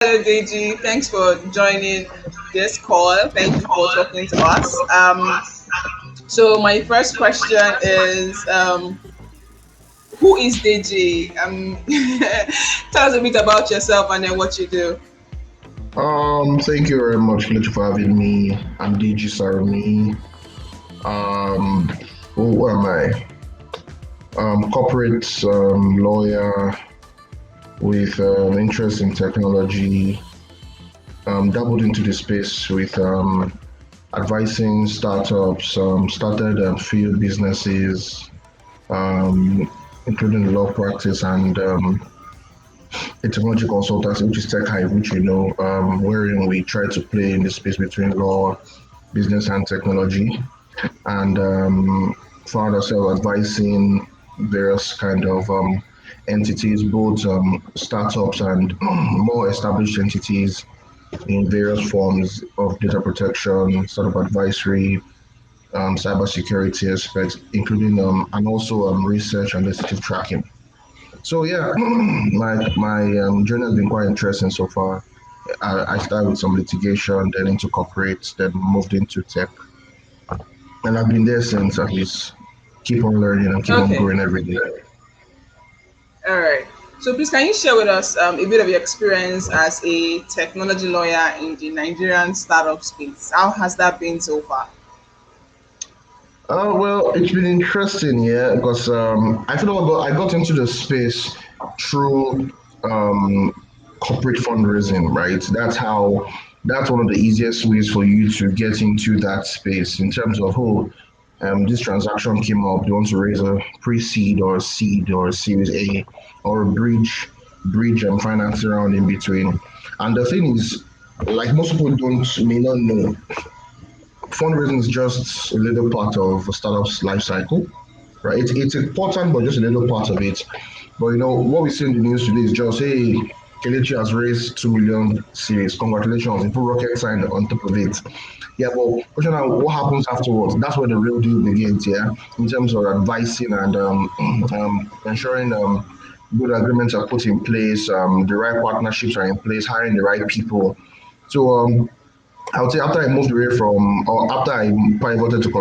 Hello, Deji. Thanks for joining this call. Thank you for talking to us. So my first question is, who is Deji? Tell us a bit about yourself and then what you do. Thank you very much, Fletcher, for having me. I'm Deji Sarumi. Um, who am I? Corporate lawyer with interest in technology. Dabbled into the space with advising startups. Started field businesses, including law practice and a technology consultancy, which is Tech Hive, which wherein we try to play in the space between law, business, and technology, and found ourselves advising various kind of entities, both startups and more established entities in various forms of data protection, startup advisory, cybersecurity aspects, including and also research and legislative tracking. So yeah, my journey has been quite interesting so far. I started with some litigation, then into corporate, then moved into tech, and I've been there since. At least keep on learning and keep on Okay. growing every day. All right. So please, can you share with us a bit of your experience as a technology lawyer in the Nigerian startup space? How has that been so far? Well, it's been interesting, yeah, because I feel like I got into the space through um, corporate fundraising, right? That's one of the easiest ways for you to get into that space in terms of this transaction came up. They want to raise a pre-seed or a seed or a Series A or a bridge and financing round in between. And the thing is, like most people don't may not know, fundraising is just a little part of a startup's life cycle, right? It's important, but just a little part of it. But what we see in the news today is just, hey, Kelechi has raised 2 million series. Congratulations, you put rocket sign on top of it. Yeah, but question now, what happens afterwards? That's where the real deal begins, yeah, in terms of advising and ensuring good agreements are put in place, the right partnerships are in place, hiring the right people. So I would say after I moved away from, or after I pivoted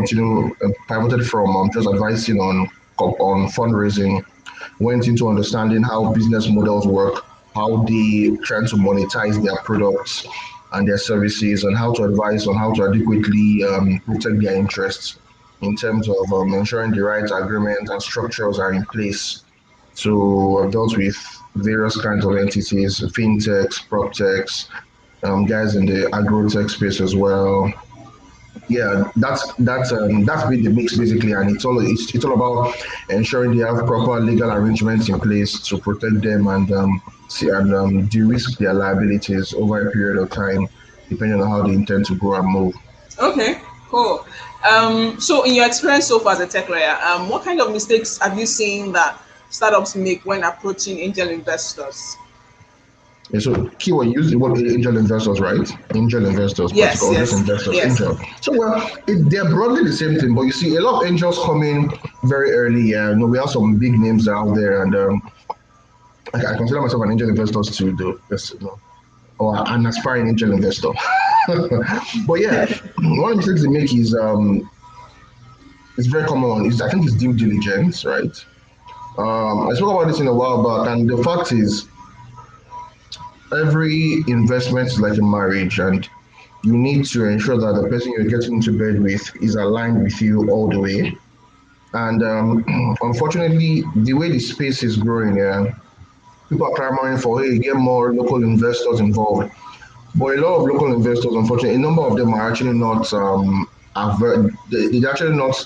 from just advising on fundraising, went into understanding how business models work, how they try to monetize their products and their services, and how to advise on how to adequately protect their interests in terms of ensuring the right agreements and structures are in place. So I've dealt with various kinds of entities, fintechs, proptechs, guys in the agro tech space as well. Yeah, that's been the mix basically, and it's all about ensuring they have proper legal arrangements in place to protect them and de-risk their liabilities over a period of time, depending on how they intend to grow and move. Okay, cool. So in your experience so far as a tech lawyer, what kind of mistakes have you seen that startups make when approaching angel investors? And so keyword use the word angel investors, right? Angel investors, Yes, particularly, or just yes, investors, yes. angel. So they're broadly the same thing, but you see a lot of angels come in very early. Yeah, we have some big names out there, and I consider myself an angel investor too, though. Yes, or an aspiring angel investor. But yeah, one of the mistakes they make is it's very common. Is I think it's due diligence, right? I spoke about this in a while back, and the fact is, every investment is like a marriage, and you need to ensure that the person you're getting into bed with is aligned with you all the way. And unfortunately, the way the space is growing, people are clamoring for, hey, get more local investors involved. But a lot of local investors, unfortunately, a number of them are actually not they're actually not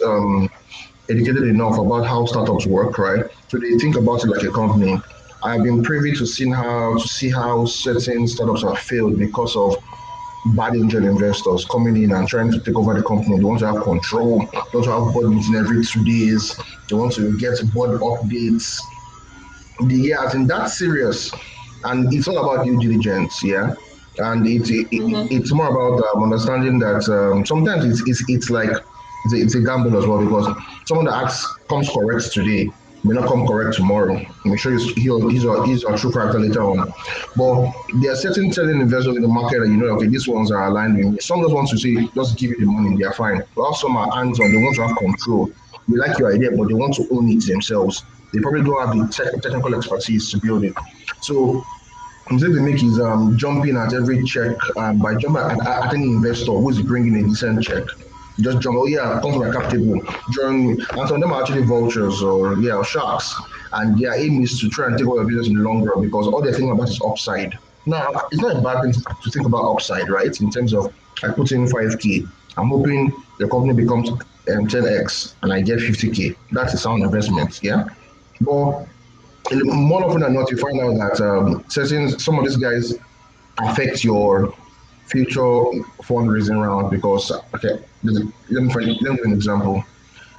educated enough about how startups work, right? So they think about it like a company. I've been privy to see how certain startups have failed because of bad angel investors coming in and trying to take over the company. They want to have control. They want to have board meeting every 2 days. They want to get board updates. Yeah, I think that's serious, and it's all about due diligence. Yeah, and it's more about understanding that sometimes it's like it's a gamble as well because someone that acts comes correct today may not come correct tomorrow. I'm sure he's a true character later on. But there are certain investors in the market that you know, okay, these ones are aligned with me. Some just want to say, just give you the money, they are fine. But some are hands on, they want to have control. They like your idea, but they want to own it themselves. They probably don't have the technical expertise to build it. So the mistake they make is jumping at every check by jumping at any investor who is bringing a decent check. Just jump, oh yeah, come to my cap table, join me. And some of them are actually vultures or yeah, or sharks. And their aim is to try and take over your business in the long run because all they're thinking about is upside. Now, it's not a bad thing to think about upside, right? In terms of I put in 5K, I'm hoping the company becomes 10x and I get 50K. That's a sound investment, yeah? But more often than not, you find out that certain some of these guys affect your future fundraising round because okay, let me give an example.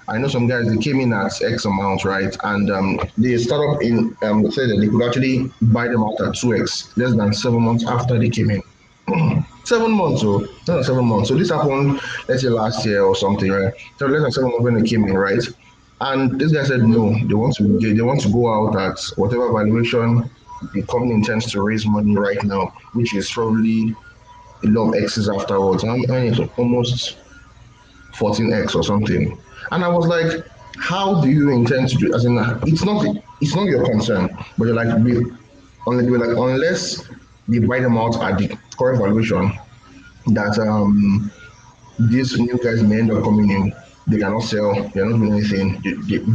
I know some guys they came in at X amount, right? And they start up in say that they could actually buy them out at 2x less than 7 months after they came in. 7 months, so not 7 months. So this happened, let's say last year or something, right? So less than 7 months when they came in, right? And this guy said no, they want to go out at whatever valuation the company intends to raise money right now, which is probably a lot of X's afterwards. I mean, it's almost 14x or something. And I was like, how do you intend to do? As in, it's not your concern, but you're like, unless they buy them out at the current valuation, that these new guys may end up coming in. They cannot sell. They're not doing anything.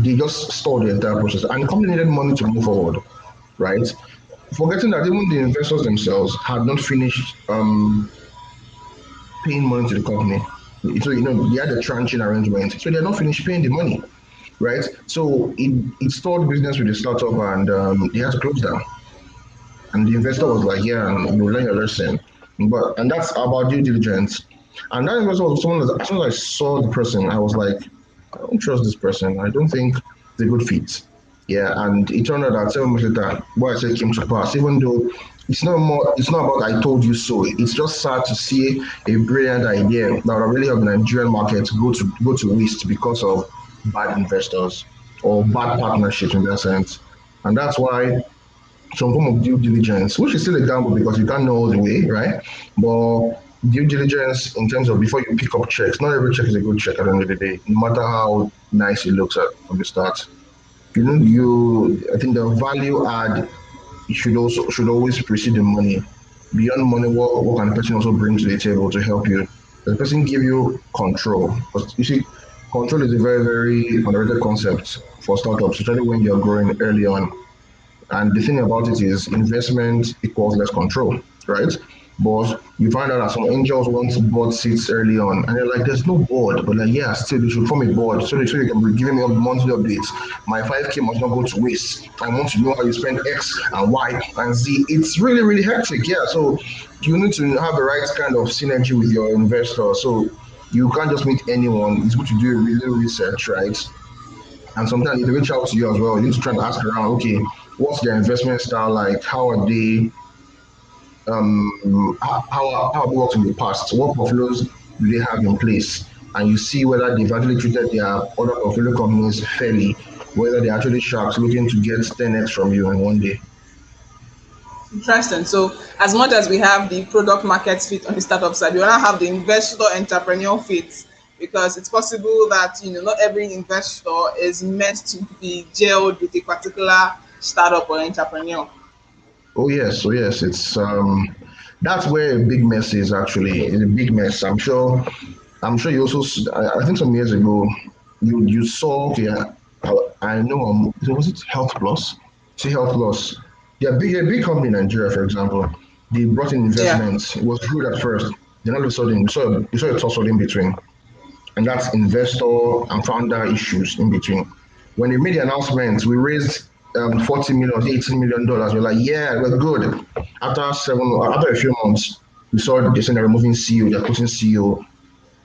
They just stall the entire process. And the company needed money to move forward, right? Forgetting that even the investors themselves had not finished paying money to the company. So they had a tranching arrangement. So they're not finished paying the money, right? So it stalled business with the startup, and they had to close down. And the investor was like, "Yeah, you learn your lesson." And that's about due diligence. And that investor was someone that as soon as I saw the person, I was like, I don't trust this person. I don't think it's a good fit. Yeah, and it turned out that 7 months later, what I said came to pass. Even though it's not about I told you so. It's just sad to see a brilliant idea that would really help the Nigerian market go to waste because of bad investors or bad partnerships in that sense. And that's why some form of due diligence, which is still a gamble because you can't know all the way, right? But due diligence in terms of before you pick up checks, not every check is a good check at the end of the day, no matter how nice it looks at from the start. I think the value add should always precede the money. Beyond money, what can the person also bring to the table to help you? The person give you control. Because you see, control is a very, very underrated concept for startups, especially when you're growing early on. And the thing about it is investment equals less control, right? But you find out that some angels want board seats early on, and they're like, "There's no board," but like, yeah, still you should form a board so you can be giving me monthly updates. My 5K must not go to waste. I want to know how you spend X and Y and Z. It's really really hectic, yeah. So you need to have the right kind of synergy with your investor. So you can't just meet anyone. It's good to do a little research, right? And sometimes they reach out to you as well. You need to try and ask around, okay, what's their investment style like? How are they, how have they worked in the past? What portfolios do they have in place? And you see whether they've actually treated their other portfolio companies fairly, whether they're actually sharks looking to get 10x from you in one day. Interesting. So, as much as we have the product market fit on the startup side, we want to have the investor entrepreneur fit because it's possible that not every investor is meant to be gelled with a particular startup or entrepreneur. Oh yes, that's where a big mess is actually. It's a big mess. I'm sure you also. I think some years ago, you saw. Okay, I know. Was it Health Plus? See Health Plus. They're a big company in Nigeria, for example. They brought in Yeah. investments. It was good at first. Then all of a sudden, you saw a tussle in between, and that's investor and founder issues in between. When they made the announcement, we raised 40 million, $18 million. We're like, yeah, we're good. After a few months, we saw they said they're removing CEO, they're putting CEO,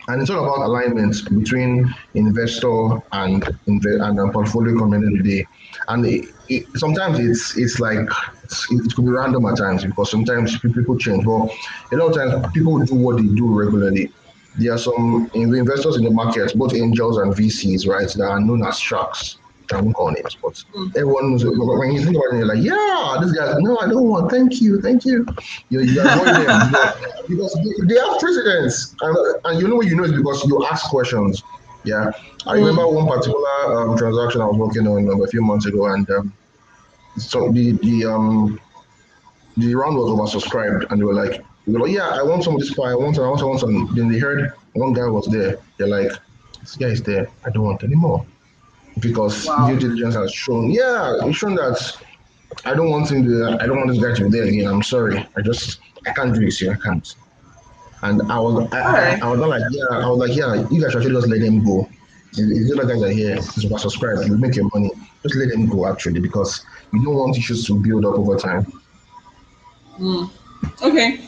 and it's all about alignment between investor and portfolio company at the end of the day. And sometimes it's like it could be random at times because sometimes people change, but a lot of times people do what they do regularly. There are some investors in the market, both angels and VCs, right, that are known as sharks. I won't call names, but Mm. everyone knows it. When you think about it, you're like, yeah, this guy, no, I don't want, thank you. You avoid them because they have precedence. And you know what you know is because you ask questions. Yeah. I remember Mm. one particular transaction I was working on a few months ago, and so the round was oversubscribed, and they were like, yeah, I want some of this pie, I want some. Then they heard one guy was there. They're like, this guy is there, I don't want anymore because due Wow. diligence has shown, yeah, it's shown that I don't want this guy to be there again. I'm sorry, I can't do this here, I can't. And All right. I was not like, yeah, I was like, yeah, you guys should actually just let them go. If the other guys are here, it's oversubscribed, you make your money, just let them go actually because you don't want issues to build up over time. Mm. Okay.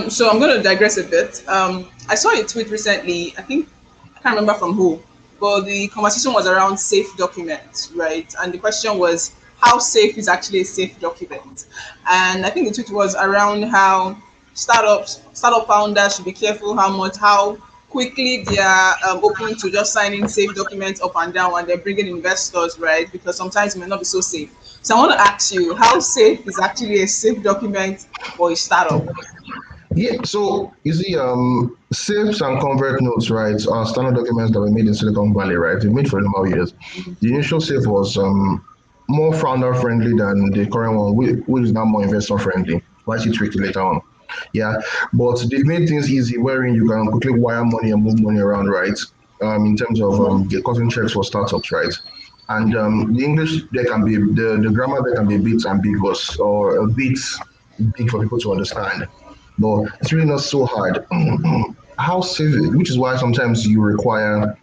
So I'm going to digress a bit. I saw a tweet recently. I think I can't remember from who, but the conversation was around safe documents, right? And the question was, how safe is actually a safe document? And I think the tweet was around how startup founders should be careful how quickly they are open to just signing safe documents up and down, and they're bringing investors, right? Because sometimes it may not be so safe. So I want to ask you, how safe is actually a safe document for a startup? Yeah, so you see, SIPs and convert notes, right, are standard documents that were made in Silicon Valley, right? They made for a number of years. The initial SIP was more founder friendly than the current one, which is now more investor friendly. Why she tweaked it later on. Yeah, but they've made things easy wherein you can quickly wire money and move money around, right? In terms of cutting checks for startups, right? And the English there can be the grammar there can be a bit ambiguous or a bit big for people to understand, but it's really not so hard. How safe, which is why sometimes you require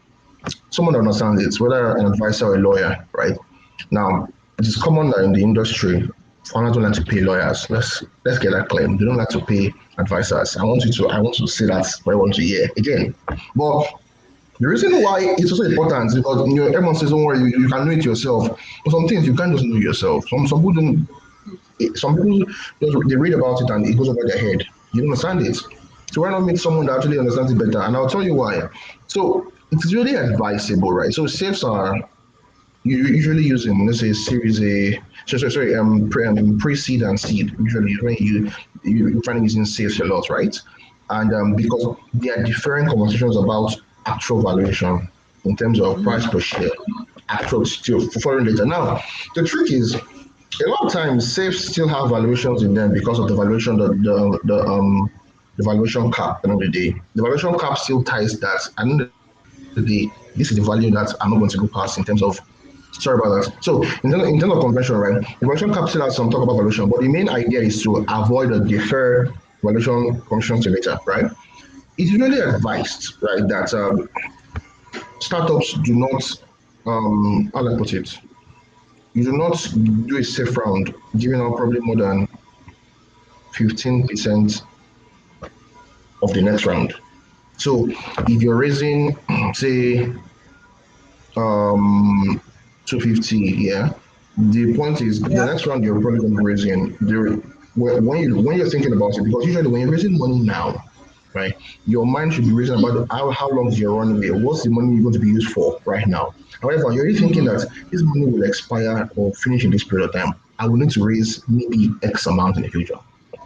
someone that understands it, whether an advisor or a lawyer, right? Now, it is common that in the industry, founders don't like to pay lawyers. Let's get that clear. They don't like to pay advisors. I want to say that for everyone to hear again. But the reason why it's also important is because everyone says, don't worry, you can know it yourself. But some things you can't just know yourself. Some people don't some people just they read about it and it goes over their head. You don't understand it. So why not meet someone that actually understands it better? And I'll tell you why. So it's really advisable, right? So safes are you usually using, let's say, Series A, sorry, pre-seed and seed. Usually when you find using safes a lot, right? And because there are different conversations about actual valuation in terms of price per share, actual still foreign data. Now, the trick is a lot of times safes still have valuations in them because of the valuation cap at the end of the day. The valuation cap still ties that at the end of the day, this is the value that I'm not going to go past in terms of sorry about that. So in terms of convention, right, the valuation cap still has some talk about valuation, but the main idea is to avoid or defer valuation conversion to later, right? It's usually advised, right, that startups do not how do I put it? You do not do a safe round, giving out probably more than 15% of the next round. So if you're raising, say, 250, yeah, the point is the Yeah. next round you're probably going to be raising. When you're thinking about it, because usually when you're raising money now, right, your mind should be raising about how long is your runway, what's the money you're going to be used for right now. However, you're already thinking that this money will expire or finish in this period of time. I will need to raise maybe X amount in the future.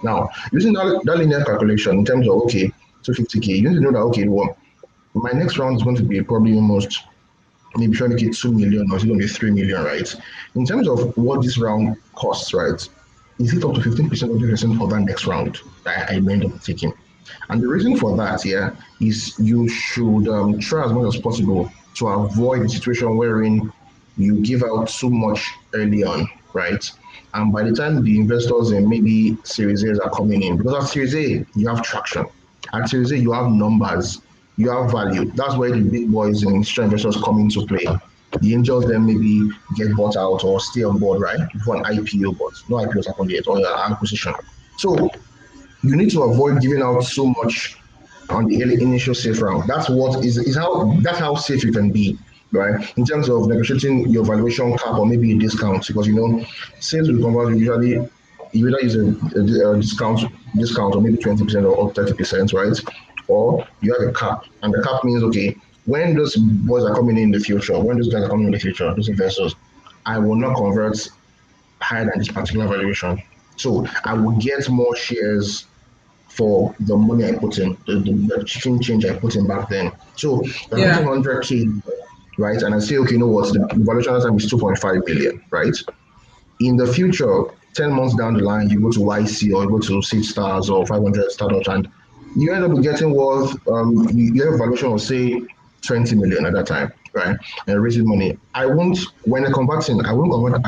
Now, using that linear calculation in terms of, okay, 250K, you need to know that, okay, well, my next round is going to be probably almost maybe trying to get 2 million or it's going to be 3 million, right? In terms of what this round costs, right? Is it up to 15% or 20% of that next round that I may end up taking? And the reason for that, yeah, is you should try as much as possible to avoid the situation wherein you give out too much early on, right? And by the time the investors and maybe Series A's are coming in, because at Series A, you have traction. At Series A, you have numbers, you have value. That's where the big boys and institutional investors come into play. The angels then maybe get bought out or stay on board, right? For an IPO, but no IPOs happen yet, or an acquisition. So you need to avoid giving out so much on the initial safe round. That's how safe you can be, right? In terms of negotiating your valuation cap or maybe a discount, because sales will convert usually you either use a discount or maybe 20% or 30%, right? Or you have a cap, and the cap means okay when those boys are coming in the future, when those guys are coming in the future, those investors, I will not convert higher than this particular valuation. So I will get more shares for the money I put in, the chicken change I put in back then. So I'm getting Yeah. 100K, right? And I say, okay, you know what? The valuation at the time is 2.5 billion, right? In the future, 10 months down the line, you go to YC or you go to Six Stars or 500 startups, and you end up getting worth, you have a valuation of, say, 20 million at that time, right? And raising money. I won't, when I convert in, I won't convert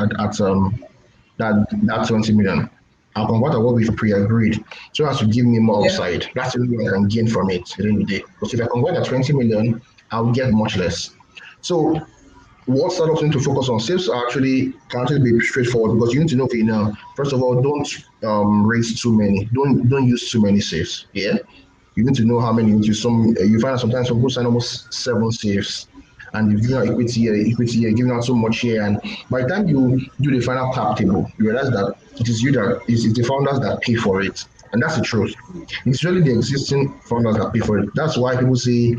that 20 million. I'll convert at what we've pre-agreed so as to give me more Yeah. upside. That's the only way I can gain from it at the end of the day. Because if I convert at 20 million, I'll get much less. So what startups need to focus on? Sales are actually can actually be straightforward because you need to know, okay, now first of all, don't raise too many. Don't use too many safes. Yeah, you need to know how many you use. You find out sometimes some people sign almost 7 safes, and you've given out equity here, giving out so much here, and by the time you do the final cap table, you realize that it is you that it's the founders that pay for it, and that's the truth. It's really the existing founders that pay for it. That's why people say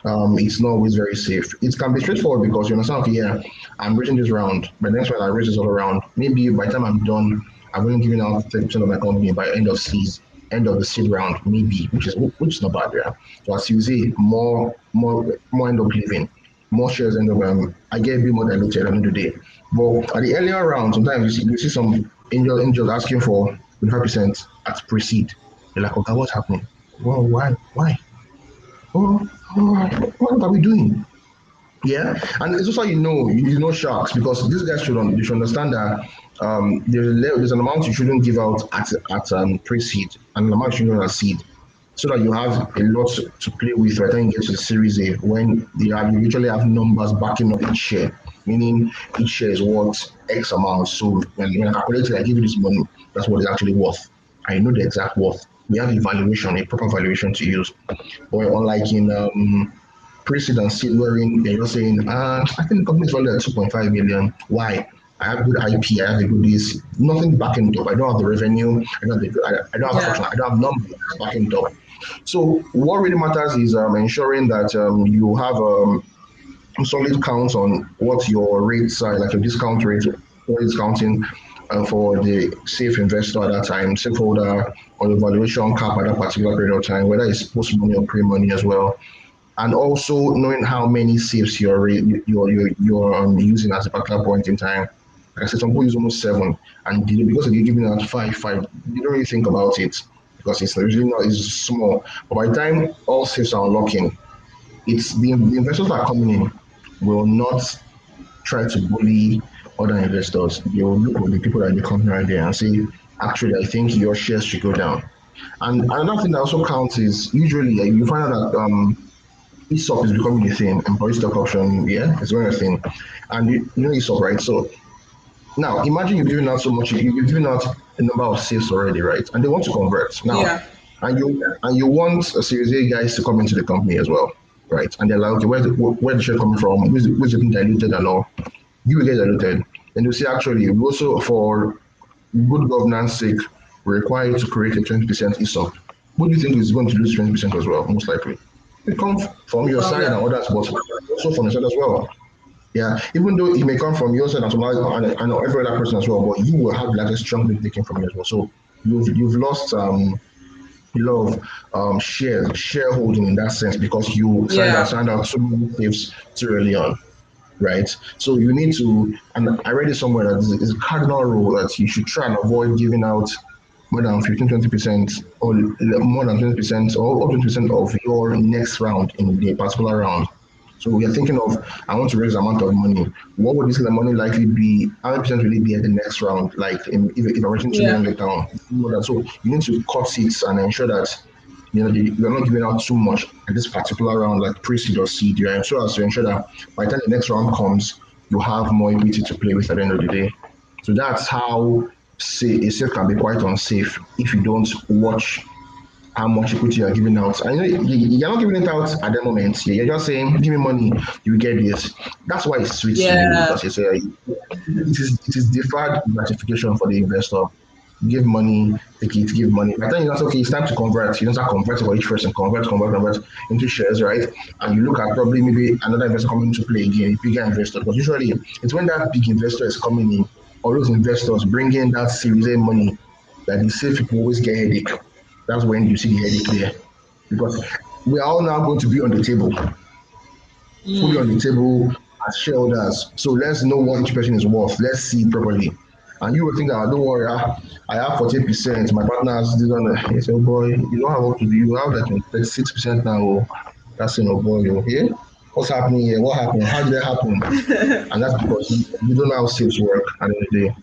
it's not always very safe. It can be straightforward because you understand, okay, yeah, I'm raising this round, but the next one I raise this all around. Maybe by the time I'm done, I've only given out 30% of my company by end of the seed round, maybe, which is not bad, yeah. So as you say, more end up leaving, more shares end up I get a bit more diluted at the end of the day. But at the earlier round, sometimes you see some angels asking for 25% at pre-seed. They're like, okay, what's happening? Well, why? Oh, what are we doing? Yeah, and it's also you know sharks because these guys you should understand that there's an amount you shouldn't give out at pre-seed and an amount you shouldn't at seed, so that you have a lot to play with by the time you get to the Series A when you usually have numbers backing up each share, meaning each share is worth X amount. So when I calculate it, I give you this money, that's what it's actually worth. I know the exact worth. We have a proper valuation to use. But unlike in precedent seed wherein they're just saying, I think the company's valued at 2.5 million. Why? I have good IP, I have a good this, nothing backing it up. I don't have the revenue, I don't have Yeah. traction, I don't have numbers backing it up. So what really matters is ensuring that you have solid counts on what your rates are, like your discount rate, what is counting for the safe investor at that time, safe holder, or the valuation cap at that particular period of time, whether it's post money or pre money as well, and also knowing how many safes you're using at a particular point in time. Like I said, some people use almost 7, and because they're giving out five, you don't really think about it because it's usually not it's small. But by the time all safes are unlocking, it's the investors that are coming in will not try to bully other investors. They will look at the people that are in the company right there and say, actually, I think your shares should go down. And another thing that also counts is usually you find out that ESOP is becoming a thing, employee stock option, yeah, it's becoming a thing. And you know ESOP, right? So now imagine you've given out so much, you've given out a number of sales already, right? And they want to convert. Now, Yeah. and you want a Series A guys to come into the company as well, right? And they're like, okay, where's the share coming from? Who's it being diluted and all? You will get diluted. And you see, actually, we also for good governance sake, we require you to create a 20% ESOP. What do you think is going to lose 20% as well? Most likely. It comes from your From side and yeah. others, but also from your side as well. Yeah, even though it may come from your side and and every other person as well, but you will have like a strong bit taken from you as well. So you've lost a lot of shareholding in that sense because you Yeah. signed out so many saves too early on, right? So you need to, and I read it somewhere that it's a cardinal rule that you should try and avoid giving out more than 15, 20% or more than 20% or up to 20% of your next round in the particular round. So we are thinking of, I want to raise the amount of money. What would this money likely be? How many percent will it be at the next round? Like if I'm raising 2 million Yeah. later on. So you need to cut seats and ensure that you're not giving out too much at this particular round, like pre-seed or seed. You're so as to ensure that by the time the next round comes, you have more equity to play with at the end of the day. So that's how say a safe can be quite unsafe if you don't watch how much equity you're giving out. And you're not giving it out at the moment. You're just saying, give me money, you get this. That's why it's sweet to you Yeah. because it is deferred gratification for the investor. give money, take it, give money. By the time you know, okay, it's time to convert, you don't start converting for each person, convert into shares, right? And you look at probably maybe another investor coming to play again, a bigger investor. But usually it's when that big investor is coming in, or those investors bring in that Series A money that the safe people always get headache. That's when you see the headache there. Because we are all now going to be on the table, fully on the table as shareholders. So let's know what each person is worth. Let's see properly. And you will think that don't worry, I have 40%. My partner has this on. He said, oh boy, you don't have what to do. You have like 36% now. Oh, that's oh boy, okay. What's happening here? What happened? How did that happen? And that's because you don't know how sales work at the end of the day.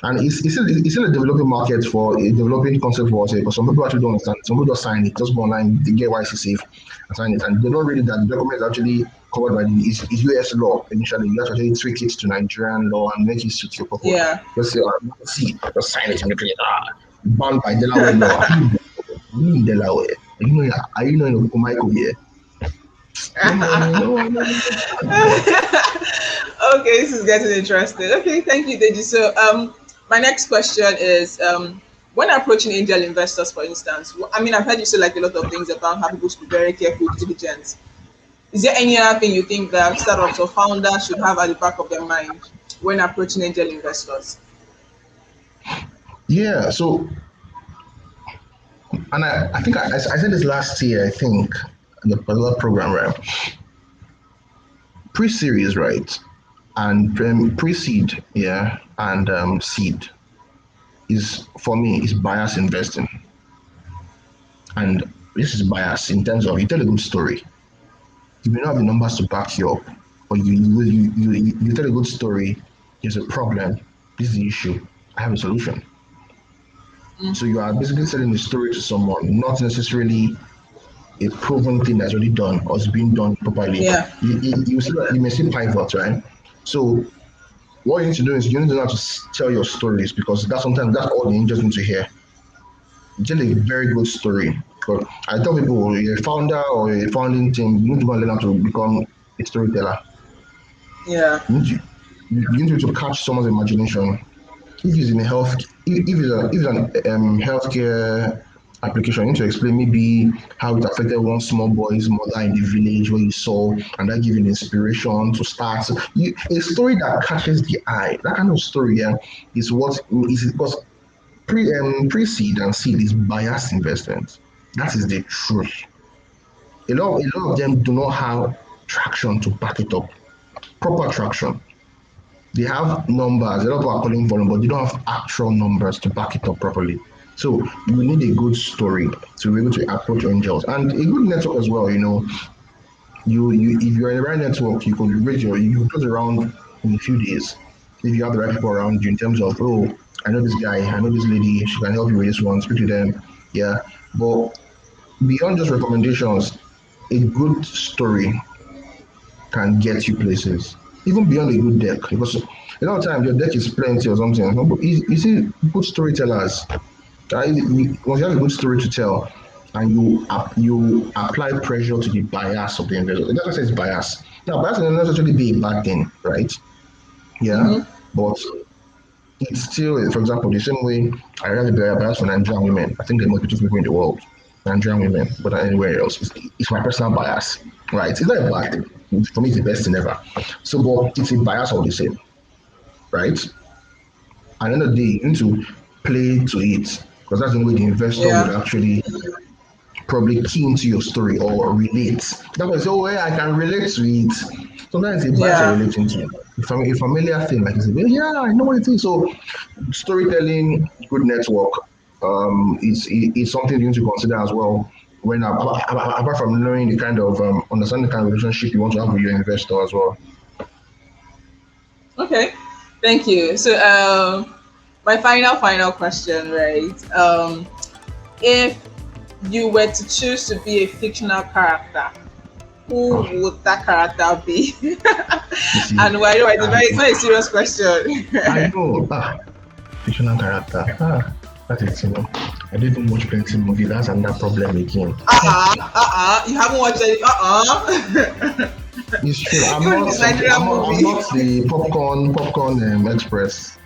And it's still a developing market for a developing concept for us because some people actually don't understand. Some people just sign it, just go online, they get YC safe and sign it. And they don't read that the document is actually covered by is US law initially. You have to actually tweak it to Nigerian law and make it suit your purpose. Yeah. Just say, see, just sign it and make it banned by Delaware law. You in Delaware. Are you know in Michael here? Okay, this is getting interesting. Okay, thank you, Deji. So, my next question is, when approaching angel investors, for instance, I mean, I've heard you say like a lot of things about how people should be very careful with diligence. Is there any other thing you think that startups or founders should have at the back of their mind when approaching angel investors? Yeah, so, and I think I said this last year, I think, in the particular program, right? Pre-series, right? And pre-seed, yeah, and seed is, for me, is bias investing. And this is bias in terms of you tell a good story. You may not have the numbers to back you up, but you tell a good story. There's a problem. This is the issue. I have a solution. So you are basically telling the story to someone, not necessarily a proven thing that's already done or is being done properly. Yeah. You may see pivots, right? So what you need to do is you need to know how to tell your stories because sometimes that's all the angels need to hear. Tell a very good story. But I tell people, you're a founder or a founding team, you need to go and learn how to become a storyteller. Yeah. You need to catch someone's imagination. If it's in a health, if it's an healthcare application, you need to explain maybe how it affected one small boy's mother in the village where you saw, and that give you inspiration to start. A story that catches the eye, that kind of story, yeah, is what is because pre-seed and seed is biased investment. That is the truth. A lot of them do not have traction to back it up. Proper traction. They have numbers. A lot of people are calling volume, but they don't have actual numbers to back it up properly. So you need a good story to be able to approach angels and a good network as well. You if you're in the right network, you could you close around in a few days if you have the right people around you in terms of I know this guy, I know this lady, she can help you with this one, speak to them. Yeah. But beyond just recommendations, a good story can get you places, even beyond a good deck. Because a lot of times your deck is plenty or something. But you see, good storytellers, once you have a good story to tell, and you apply pressure to the bias of the investor. It doesn't say it's bias. Now, bias doesn't necessarily be a bad thing, right? Yeah, but it's still, for example, the same way I realize the bias for Nigerian women. I think the most beautiful people in the world, Nigerian women, but anywhere else. It's my personal bias, right? It's not a bad thing. For me, it's the best thing ever. So, but it's a bias all the same, right? At the end of the day, you need to play to it because that's the way the investor would Yeah. actually probably key into your story or relate. That was I can relate to it. Sometimes it's a bias you're Yeah. relating to. If I'm a familiar thing, like you say, yeah, I know what it is. So storytelling, good network, it's something you need to consider as well. When apart from knowing the kind of understanding the kind of relationship you want to have with your investor as well. Okay. Thank you. So, my final question, right? If you were to choose to be a fictional character, who would that character be? You see, And why? No, it's I, not a serious question. I know fictional character. That is I didn't watch plenty movie. That's another problem again. You haven't watched any. It's true. Even this Nigerian I'm movie. not the popcorn express.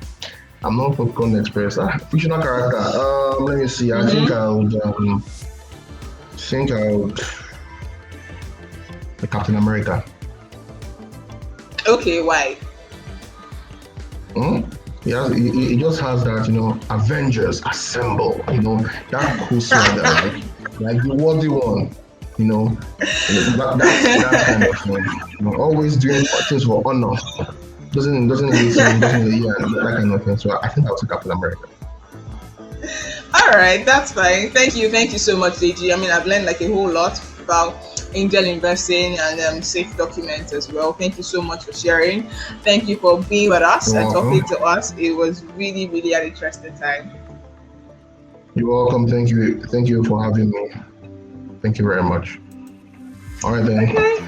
I'm not popcorn express. Fictional character. Let me see. I think Mm-hmm. I would. Think I would. The Captain America. Okay, why? Hmm? He just has that, Avengers assemble, that cool swagger, like the worthy one, you know, that's kind of thing. Always doing things for honor. Doesn't listen, doesn't yeah, that kind of thing. So I think I'll take Captain America. All right, that's fine. Thank you so much, Deji. I mean, I've learned like a whole lot about angel investing and safe documents as well. Thank you so much for sharing. Thank you for being with us You're and talking welcome. to us. It was really, really an interesting time. You're welcome. Thank you. Thank you for having me. Thank you very much. All right then. Okay.